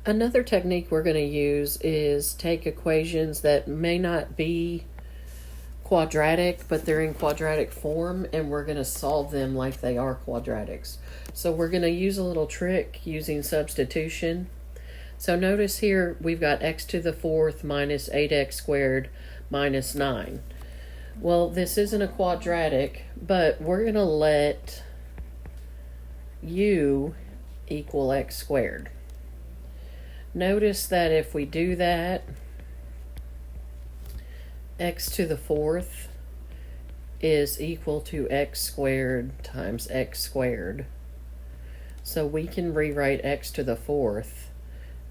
Another technique we're going to use is take equations that may not be quadratic, but they're in quadratic form, and we're going to solve them like they are quadratics. So we're going to use a little trick using substitution. So notice here we've got x to the fourth minus 8x squared minus 9. Well, this isn't a quadratic, but we're going to let u equal x squared. Notice that if we do that, x to the fourth is equal to x squared times x squared. So we can rewrite x to the fourth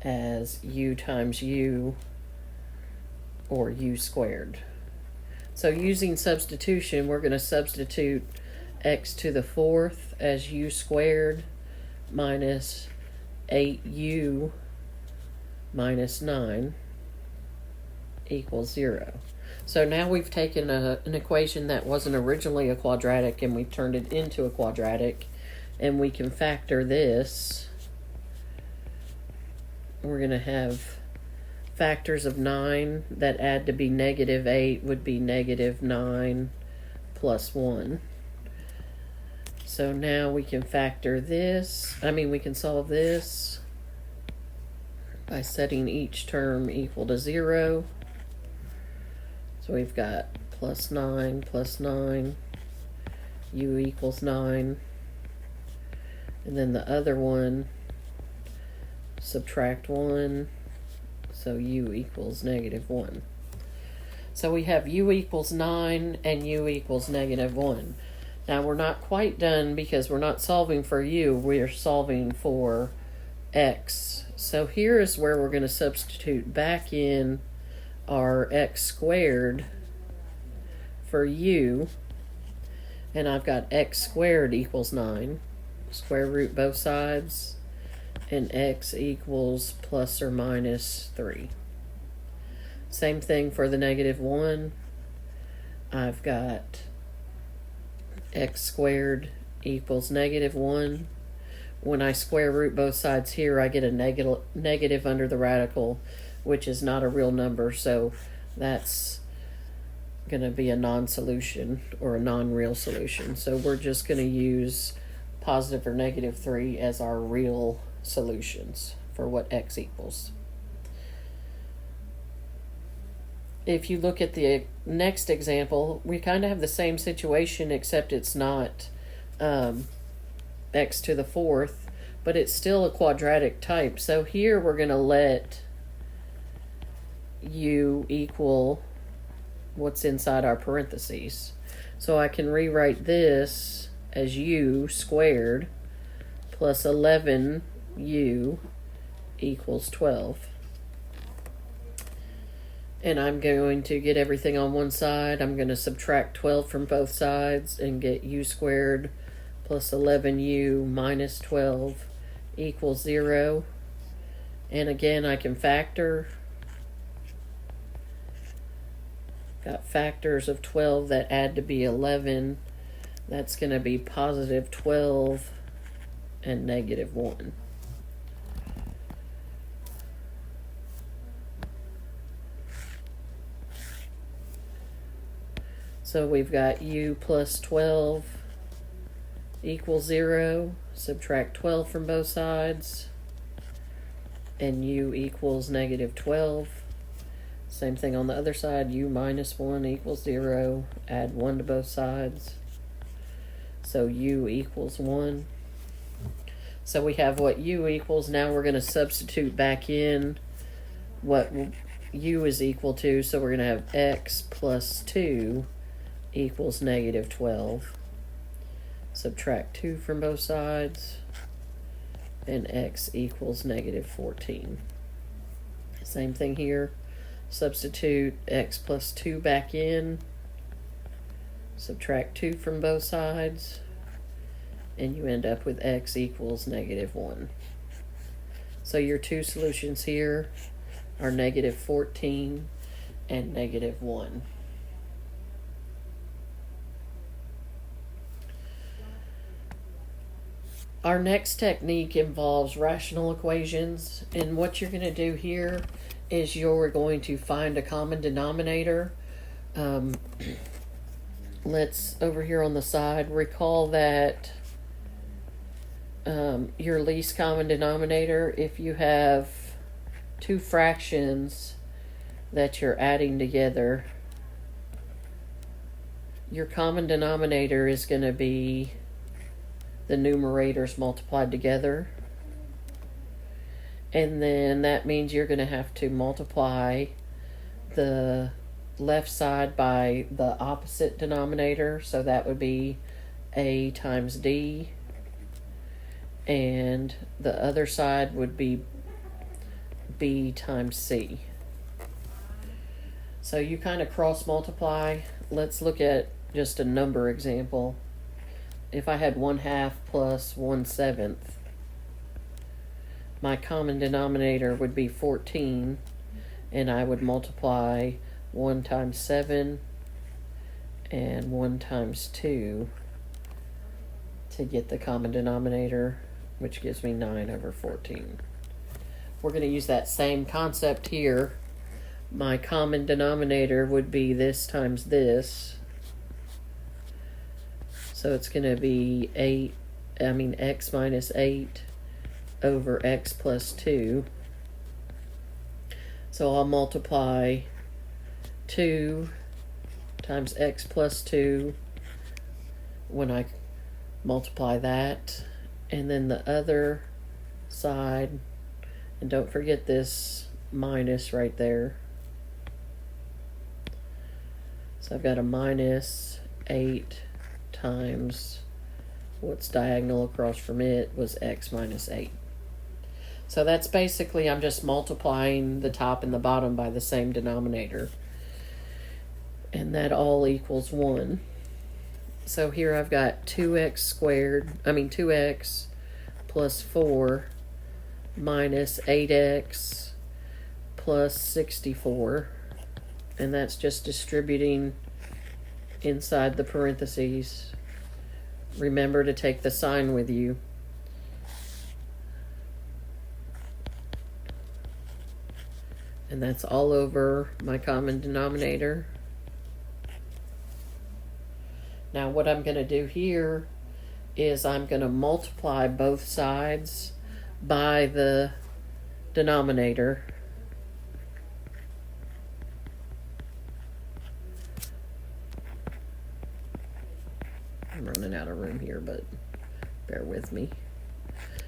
as u times u, or u squared. So using substitution, we're going to substitute x to the fourth as u squared minus 8u minus 9 equals 0. So now we've taken an equation that wasn't originally a quadratic and we've turned it into a quadratic, and we can factor this. We're going to have factors of 9 that add to be negative 8 would be negative 9 plus 1. So now we can factor this. We can solve this by setting each term equal to 0. So we've got plus 9, u equals 9. And then the other one, subtract 1, so u equals negative 1. So we have u equals 9 and u equals negative 1. Now we're not quite done because we're not solving for u, we're solving for x. So here is where we're going to substitute back in our x squared for u, and I've got x squared equals 9, square root both sides, and x equals plus or minus 3. Same thing for the negative 1. I've got x squared equals negative 1. When I square root both sides here, I get a negative under the radical, which is not a real number, so that's going to be a non-solution or a non-real solution. So we're just going to use positive or negative 3 as our real solutions for what x equals. If you look at the next example, we kind of have the same situation, except it's not x to the fourth, but it's still a quadratic type. So here we're going to let u equal what's inside our parentheses. So I can rewrite this as u squared plus 11u equals 12. And I'm going to get everything on one side. I'm going to subtract 12 from both sides and get u squared plus 11u minus 12 equals 0. And again, I can factor. Got factors of 12 that add to be 11. That's going to be positive 12 and negative 1. So we've got u plus 12 equals 0. Subtract 12 from both sides. And u equals negative 12. Same thing on the other side. U minus 1 equals 0. Add 1 to both sides. So u equals 1. So we have what u equals. Now we're going to substitute back in what u is equal to. So we're going to have x plus 2 equals negative 12. Subtract 2 from both sides. And x equals negative 14. Same thing here. Substitute x plus 2 back in. Subtract 2 from both sides. And you end up with x equals negative 1. So your two solutions here are negative 14 and negative 1. Our next technique involves rational equations, and what you're going to do here is you're going to find a common denominator. Let's, over here on the side, recall that your least common denominator, if you have two fractions that you're adding together, your common denominator is going to be the numerators multiplied together. And then that means you're going to have to multiply the left side by the opposite denominator. So that would be A times D. And the other side would be B times C. So you kind of cross multiply. Let's look at just a number example. If I had 1/2 plus 1/7, my common denominator would be 14, and I would multiply 1 times 7 and 1 times 2 to get the common denominator, which gives me 9/14. We're going to use that same concept here. My common denominator would be this times this. So it's going to be x minus 8 over x plus 2. So I'll multiply 2 times x plus 2 when I multiply that. And then the other side, and don't forget this minus right there. So I've got a minus 8 times what's diagonal across from it was x minus 8. So that's basically, I'm just multiplying the top and the bottom by the same denominator. And that all equals 1. So here I've got 2x plus 4 minus 8x plus 64. And that's just distributing inside the parentheses. Remember to take the sign with you. And that's all over my common denominator. Now what I'm going to do here is I'm going to multiply both sides by the denominator. I'm running out of room here, but bear with me.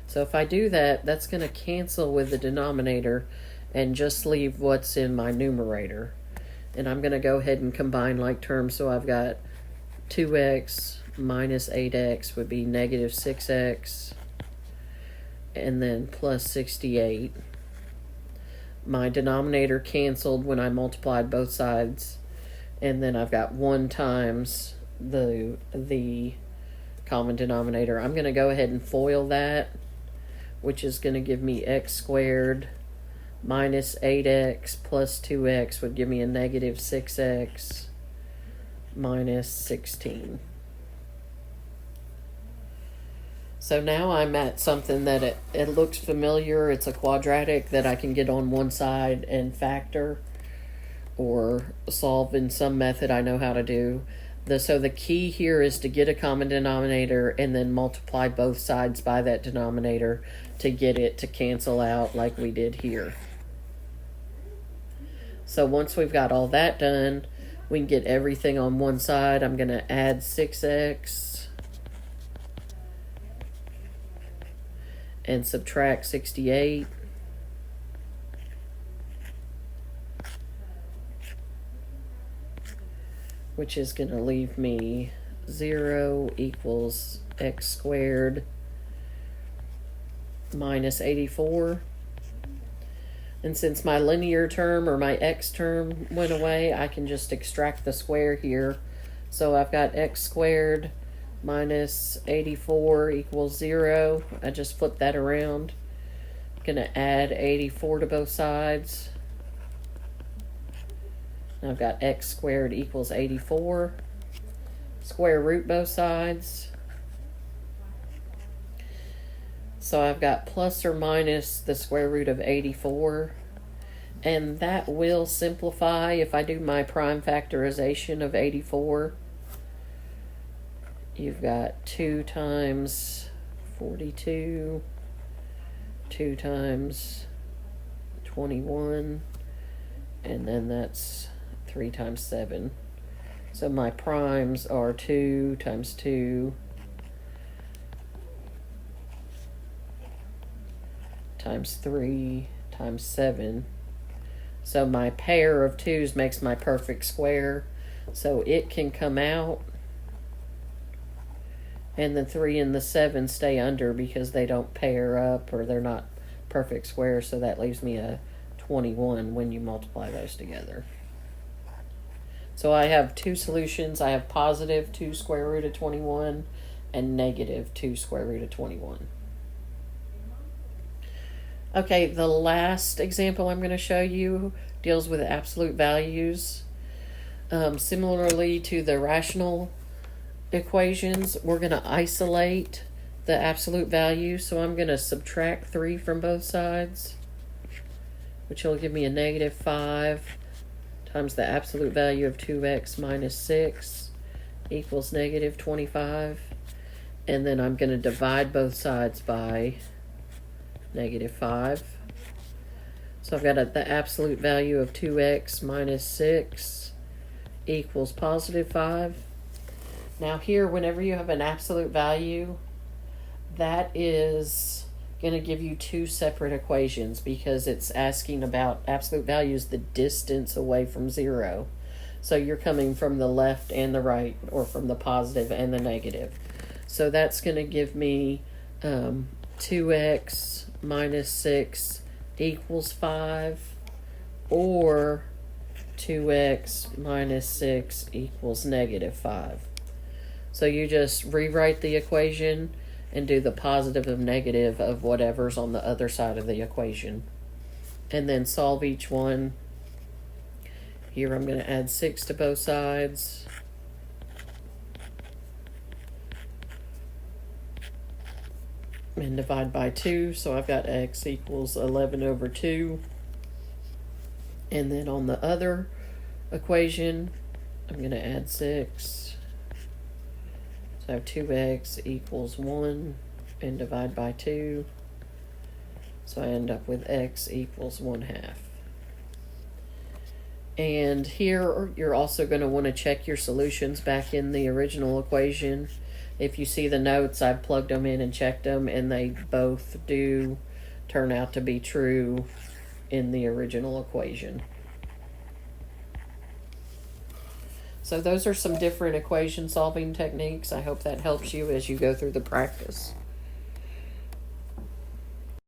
So if I do that, that's going to cancel with the denominator and just leave what's in my numerator. And I'm going to go ahead and combine like terms. So I've got 2x minus 8x would be negative 6x, and then plus 68. My denominator canceled when I multiplied both sides, and then I've got 1 times the common denominator. I'm going to go ahead and FOIL that, which is going to give me x squared minus 8x plus 2x would give me a negative 6x minus 16. So now I'm at something that it looks familiar. It's a quadratic that I can get on one side and factor or solve in some method I know how to do. So the key here is to get a common denominator and then multiply both sides by that denominator to get it to cancel out like we did here. So once we've got all that done, we can get everything on one side. I'm going to add 6x and subtract 68. Which is going to leave me 0 equals x squared minus 84. And since my linear term or my x term went away, I can just extract the square here. So I've got x squared minus 84 equals 0. I just flip that around. I'm going to add 84 to both sides. I've got x squared equals 84. Square root both sides. So I've got plus or minus the square root of 84. And that will simplify if I do my prime factorization of 84. You've got 2 times 42, 2 times 21, and then that's 3 times 7. So my primes are 2 times 2 times 3 times 7. So my pair of 2's makes my perfect square. So it can come out. And the 3 and the 7 stay under because they don't pair up or they're not perfect squares. So that leaves me a 21 when you multiply those together. So I have 2 solutions. I have positive 2 square root of 21 and negative 2 square root of 21. Okay, the last example I'm going to show you deals with absolute values. Similarly to the rational equations, we're going to isolate the absolute value. So I'm going to subtract 3 from both sides, which will give me a negative 5 times the absolute value of 2x minus 6 equals negative 25. And then I'm going to divide both sides by negative 5. So I've got the absolute value of 2x minus 6 equals positive 5. Now here, whenever you have an absolute value, that is going to give you 2 separate equations because it's asking about absolute values, the distance away from 0. So you're coming from the left and the right, or from the positive and the negative. So that's going to give me 2x minus 6 equals 5, or 2x minus 6 equals negative 5. So you just rewrite the equation and do the positive and negative of whatever's on the other side of the equation. And then solve each one. Here I'm going to add 6 to both sides. And divide by 2, so I've got x equals 11 over 2. And then on the other equation, I'm going to add 6. So I have 2x equals 1 and divide by 2. So I end up with x equals 1/2. And here you're also going to want to check your solutions back in the original equation. If you see the notes, I've plugged them in and checked them, and they both do turn out to be true in the original equation. So those are some different equation solving techniques. I hope that helps you as you go through the practice.